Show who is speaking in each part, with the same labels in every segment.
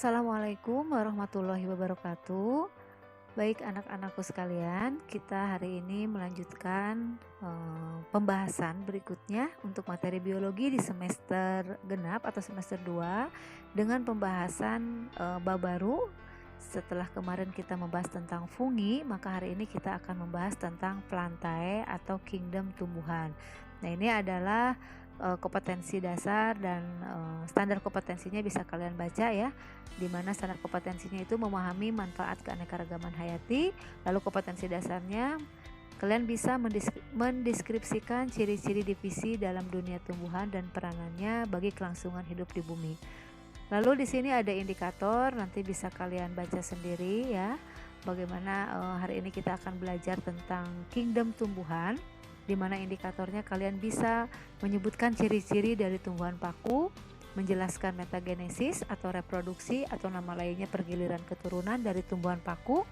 Speaker 1: Assalamualaikum warahmatullahi wabarakatuh. Baik anak-anakku sekalian, kita hari ini melanjutkan pembahasan berikutnya untuk materi biologi di semester genap atau semester 2 dengan pembahasan bab baru. Setelah kemarin kita membahas tentang fungi, maka hari ini kita akan membahas tentang plantae atau kingdom tumbuhan. Nah, ini adalah kompetensi dasar dan standar kompetensinya bisa kalian baca ya, di mana standar kompetensinya itu memahami manfaat keanekaragaman hayati. Lalu kompetensi dasarnya kalian bisa mendeskripsikan ciri-ciri divisi dalam dunia tumbuhan dan peranannya bagi kelangsungan hidup di bumi. Lalu di sini ada indikator, nanti bisa kalian baca sendiri ya. Bagaimana hari ini kita akan belajar tentang kingdom tumbuhan, di mana indikatornya kalian bisa menyebutkan ciri-ciri dari tumbuhan paku, menjelaskan metagenesis atau reproduksi atau nama lainnya pergiliran keturunan dari tumbuhan paku,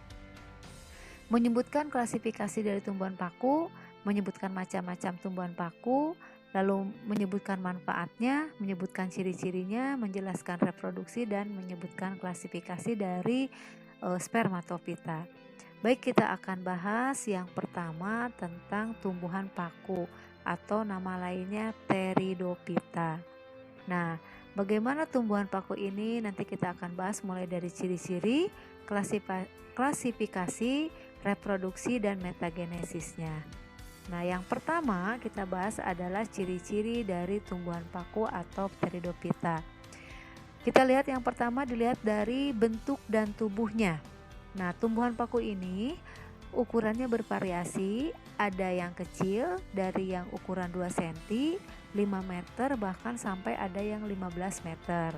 Speaker 1: menyebutkan klasifikasi dari tumbuhan paku, menyebutkan macam-macam tumbuhan paku, lalu menyebutkan manfaatnya, menyebutkan ciri-cirinya, menjelaskan reproduksi dan menyebutkan klasifikasi dari spermatofita. Baik, kita akan bahas yang pertama tentang tumbuhan paku atau nama lainnya Pteridophyta. Nah, bagaimana tumbuhan paku ini nanti kita akan bahas mulai dari ciri-ciri, klasifikasi, reproduksi dan metagenesisnya. Nah, yang pertama kita bahas adalah ciri-ciri dari tumbuhan paku atau Pteridophyta. Kita lihat yang pertama, dilihat dari bentuk dan tubuhnya. Nah, tumbuhan paku ini ukurannya bervariasi, ada yang kecil dari yang ukuran 2 cm, 5 meter bahkan sampai ada yang 15 meter.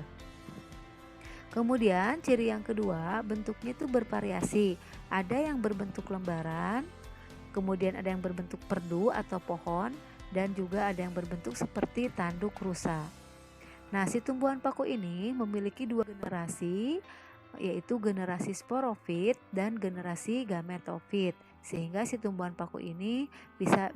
Speaker 1: Kemudian ciri yang kedua, bentuknya itu bervariasi, ada yang berbentuk lembaran, kemudian ada yang berbentuk perdu atau pohon, dan juga ada yang berbentuk seperti tanduk rusa. Nah, si tumbuhan paku ini memiliki dua generasi, yaitu generasi sporofit dan generasi gametofit, sehingga si tumbuhan paku ini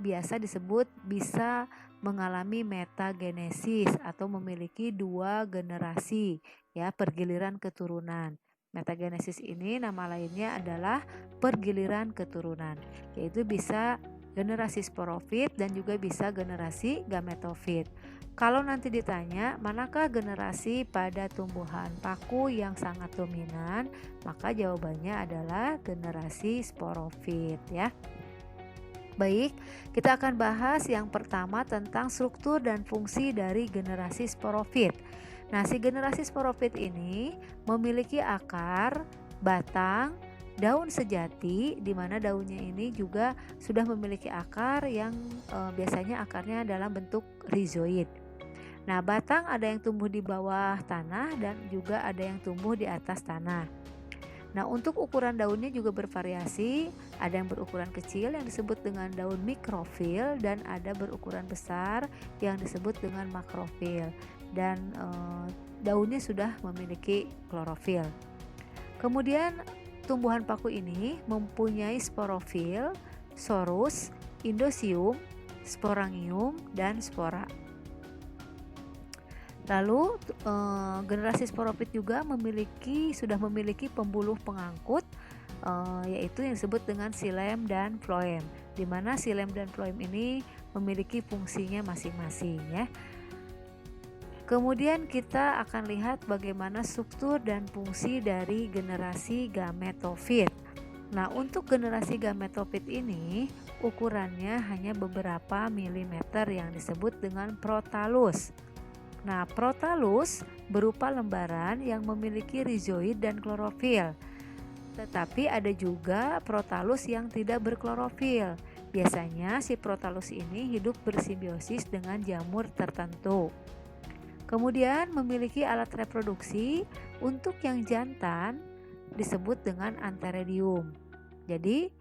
Speaker 1: biasa disebut bisa mengalami metagenesis atau memiliki dua generasi ya, pergiliran keturunan. Metagenesis ini nama lainnya adalah pergiliran keturunan, yaitu bisa generasi sporofit dan juga bisa generasi gametofit. Kalau nanti ditanya manakah generasi pada tumbuhan paku yang sangat dominan, maka jawabannya adalah generasi sporofit ya. Baik, kita akan bahas yang pertama tentang struktur dan fungsi dari generasi sporofit. Nah, si generasi sporofit ini memiliki akar, batang, daun sejati, di mana daunnya ini juga sudah memiliki akar yang biasanya akarnya dalam bentuk rizoid. Nah, batang ada yang tumbuh di bawah tanah dan juga ada yang tumbuh di atas tanah. Nah, untuk ukuran daunnya juga bervariasi, ada yang berukuran kecil yang disebut dengan daun mikrofil dan ada berukuran besar yang disebut dengan makrofil, dan daunnya sudah memiliki klorofil. Kemudian tumbuhan paku ini mempunyai sporofil, sorus, indosium, sporangium, dan spora. Lalu generasi sporofit juga sudah memiliki pembuluh pengangkut, yaitu yang disebut dengan xilem dan floem, di mana xilem dan floem ini memiliki fungsinya masing-masing ya. Kemudian kita akan lihat bagaimana struktur dan fungsi dari generasi gametofit. Nah, untuk generasi gametofit ini ukurannya hanya beberapa milimeter yang disebut dengan protalus. Nah, protalus berupa lembaran yang memiliki rizoid dan klorofil. Tetapi ada juga protalus yang tidak berklorofil. Biasanya si protalus ini hidup bersimbiosis dengan jamur tertentu. Kemudian memiliki alat reproduksi, untuk yang jantan disebut dengan antheridium. Jadi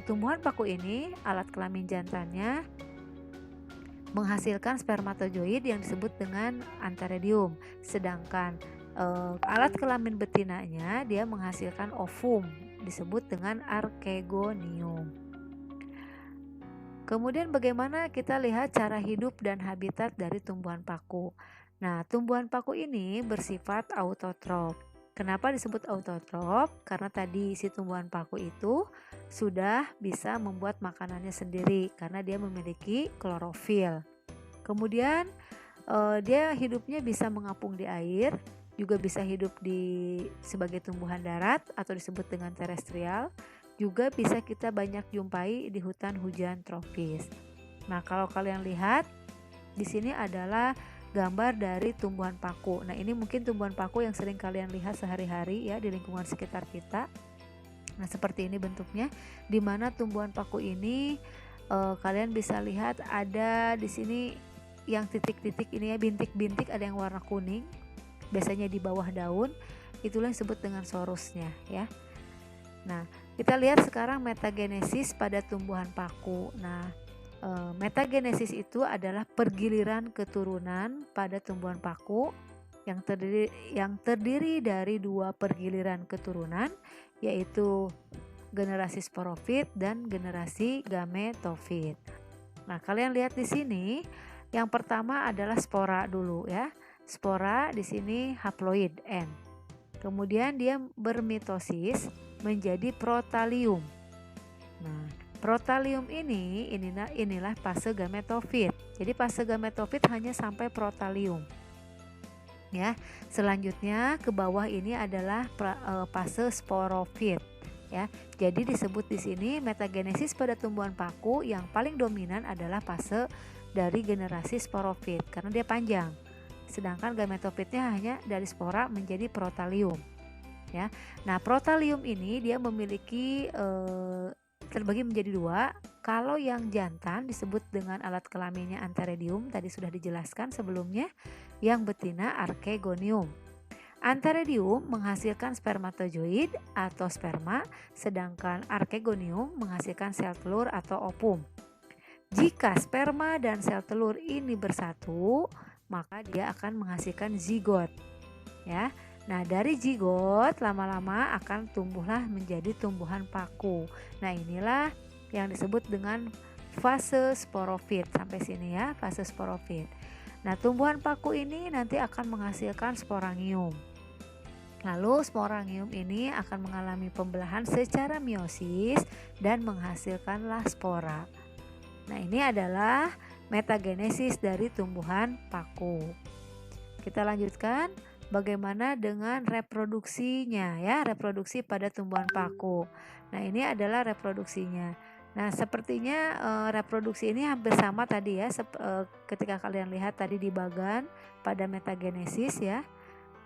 Speaker 1: tumbuhan paku ini alat kelamin jantannya menghasilkan spermatozoid yang disebut dengan antheridium, sedangkan alat kelamin betinanya dia menghasilkan ovum disebut dengan archegonium. Kemudian bagaimana kita lihat cara hidup dan habitat dari tumbuhan paku. Nah, tumbuhan paku ini bersifat autotrof. Kenapa disebut autotrof? Karena tadi si tumbuhan paku itu sudah bisa membuat makanannya sendiri karena dia memiliki klorofil. Kemudian dia hidupnya bisa mengapung di air, juga bisa hidup sebagai tumbuhan darat atau disebut dengan terestrial, juga bisa kita banyak jumpai di hutan hujan tropis. Nah, kalau kalian lihat di sini adalah gambar dari tumbuhan paku. Nah, ini mungkin tumbuhan paku yang sering kalian lihat sehari-hari ya di lingkungan sekitar kita. Nah, seperti ini bentuknya, di mana tumbuhan paku ini kalian bisa lihat ada di sini yang titik-titik ini ya, bintik-bintik, ada yang warna kuning. Biasanya di bawah daun, itulah yang disebut dengan sorusnya ya. Nah, kita lihat sekarang metagenesis pada tumbuhan paku. Nah, metagenesis itu adalah pergiliran keturunan pada tumbuhan paku yang terdiri dari dua pergiliran keturunan, yaitu generasi sporofit dan generasi gametofit. Nah, kalian lihat di sini, yang pertama adalah spora dulu ya. Spora di sini haploid N. Kemudian dia bermitosis menjadi protalium. Nah, protalium inilah fase gametofit. Jadi fase gametofit hanya sampai protalium. Ya, selanjutnya ke bawah ini adalah fase sporofit. Ya, jadi disebut di sini metagenesis pada tumbuhan paku yang paling dominan adalah fase dari generasi sporofit karena dia panjang. Sedangkan gametofitnya hanya dari spora menjadi protalium. Ya, nah protalium ini dia memiliki terbagi menjadi dua. Kalau yang jantan disebut dengan alat kelaminnya antheridium, tadi sudah dijelaskan sebelumnya. Yang betina archegonium. Antheridium menghasilkan spermatozoid atau sperma, sedangkan archegonium menghasilkan sel telur atau ovum. Jika sperma dan sel telur ini bersatu, maka dia akan menghasilkan zigot. Ya. Nah, dari zigot lama-lama akan tumbuhlah menjadi tumbuhan paku. Nah, inilah yang disebut dengan fase sporofit. Sampai sini ya, fase sporofit. Nah, tumbuhan paku ini nanti akan menghasilkan sporangium. Lalu sporangium ini akan mengalami pembelahan secara meiosis dan menghasilkanlah spora. Nah, ini adalah metagenesis dari tumbuhan paku. Kita lanjutkan. Bagaimana dengan reproduksinya ya, reproduksi pada tumbuhan paku. Nah, ini adalah reproduksinya. Nah, sepertinya reproduksi ini hampir sama tadi ya, ketika kalian lihat tadi di bagan pada metagenesis ya.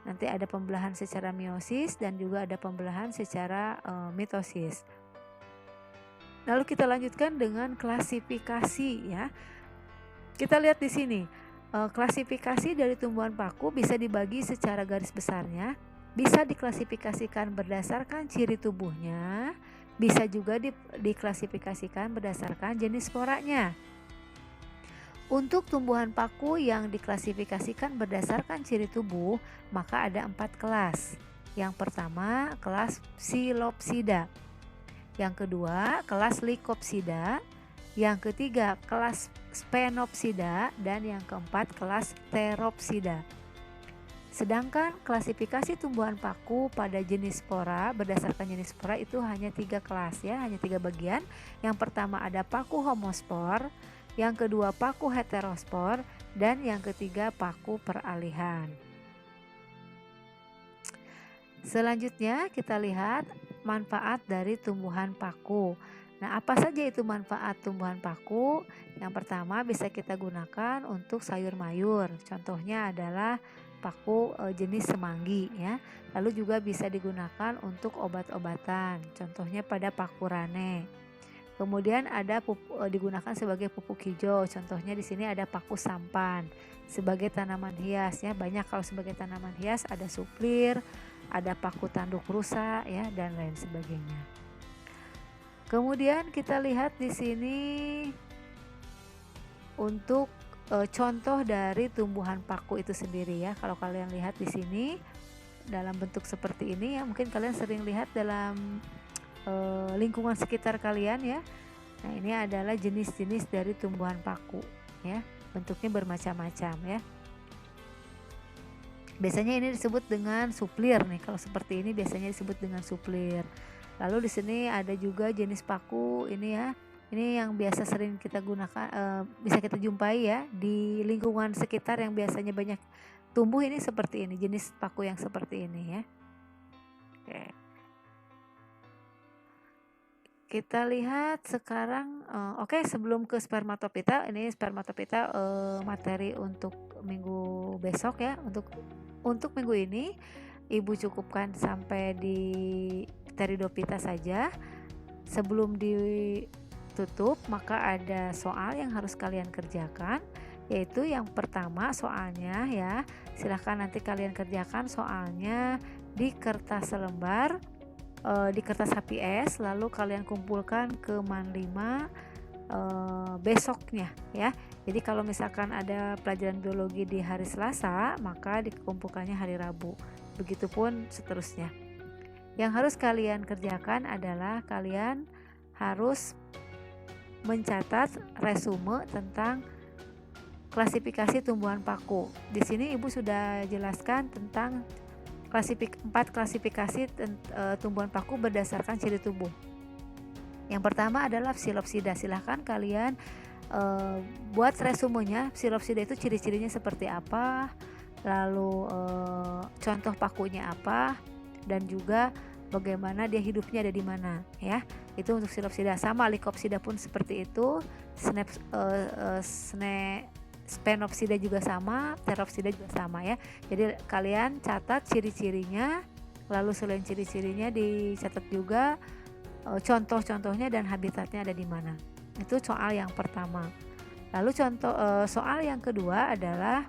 Speaker 1: Nanti ada pembelahan secara meiosis dan juga ada pembelahan secara mitosis. Lalu kita lanjutkan dengan klasifikasi ya. Kita lihat di sini. Klasifikasi dari tumbuhan paku bisa dibagi secara garis besarnya, bisa diklasifikasikan berdasarkan ciri tubuhnya, bisa juga diklasifikasikan berdasarkan jenis sporanya. Untuk tumbuhan paku yang diklasifikasikan berdasarkan ciri tubuh, maka ada 4 kelas. Yang pertama, kelas Psilopsida. Yang kedua, kelas Lycopsida. Yang ketiga, kelas Sphenopsida, dan yang keempat, kelas Pteropsida. Sedangkan klasifikasi tumbuhan paku pada jenis spora berdasarkan jenis spora itu hanya 3 kelas ya, hanya 3 bagian. Yang pertama ada paku homospor, yang kedua paku heterospor, dan yang ketiga paku peralihan. Selanjutnya kita lihat manfaat dari tumbuhan paku. Nah, apa saja itu manfaat tumbuhan paku? Yang pertama bisa kita gunakan untuk sayur mayur. Contohnya adalah paku jenis semanggi ya. Lalu juga bisa digunakan untuk obat-obatan. Contohnya pada paku rane. Kemudian ada digunakan sebagai pupuk hijau. Contohnya di sini ada paku sampan. Sebagai tanaman hias ya, banyak kalau sebagai tanaman hias ada suplir, ada paku tanduk rusa ya, dan lain sebagainya. Kemudian kita lihat di sini untuk contoh dari tumbuhan paku itu sendiri ya. Kalau kalian lihat di sini dalam bentuk seperti ini ya, mungkin kalian sering lihat dalam lingkungan sekitar kalian ya. Nah, ini adalah jenis-jenis dari tumbuhan paku ya. Bentuknya bermacam-macam ya. Biasanya ini disebut dengan suplir nih. Kalau seperti ini biasanya disebut dengan suplir. Lalu di sini ada juga jenis paku ini ya. Ini yang biasa sering kita gunakan, bisa kita jumpai ya di lingkungan sekitar yang biasanya banyak tumbuh, ini seperti ini, jenis paku yang seperti ini ya. Oke. Kita lihat sekarang, oke, sebelum ke spermatopita, ini spermatopita materi untuk minggu besok ya. Untuk minggu ini Ibu cukupkan sampai di Pteridopita saja. Sebelum ditutup, maka ada soal yang harus kalian kerjakan, yaitu yang pertama soalnya ya. Silahkan nanti kalian kerjakan soalnya di kertas selembar, di kertas HPS, lalu kalian kumpulkan ke Man 5 besoknya ya. Jadi kalau misalkan ada pelajaran biologi di hari Selasa, maka dikumpulkannya hari Rabu. Begitupun seterusnya. Yang harus kalian kerjakan adalah kalian harus mencatat resume tentang klasifikasi tumbuhan paku. Di sini Ibu sudah jelaskan tentang 4 klasifikasi tumbuhan paku berdasarkan ciri tubuh. Yang pertama adalah Psilopsida. Silahkan kalian buat resumenya. Psilopsida itu ciri-cirinya seperti apa, lalu contoh pakunya apa, dan juga bagaimana dia hidupnya ada di mana ya. Itu untuk Psilopsida. Sama Lycopsida pun seperti itu. Spenopsida juga sama, Pteropsida juga sama ya. Jadi kalian catat ciri-cirinya, lalu selain ciri-cirinya dicatat juga contoh-contohnya dan habitatnya ada di mana. Itu soal yang pertama. Lalu soal yang kedua adalah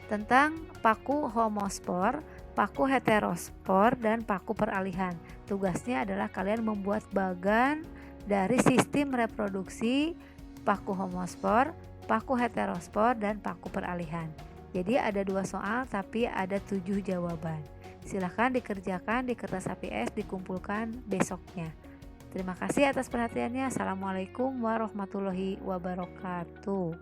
Speaker 1: tentang paku homospor, paku heterospor, dan paku peralihan. Tugasnya adalah kalian membuat bagan dari sistem reproduksi paku homospor, paku heterospor, dan paku peralihan. Jadi ada 2 soal tapi ada 7 jawaban. Silahkan dikerjakan di kertas HPS, dikumpulkan besoknya. Terima kasih atas perhatiannya. Assalamualaikum warahmatullahi wabarakatuh.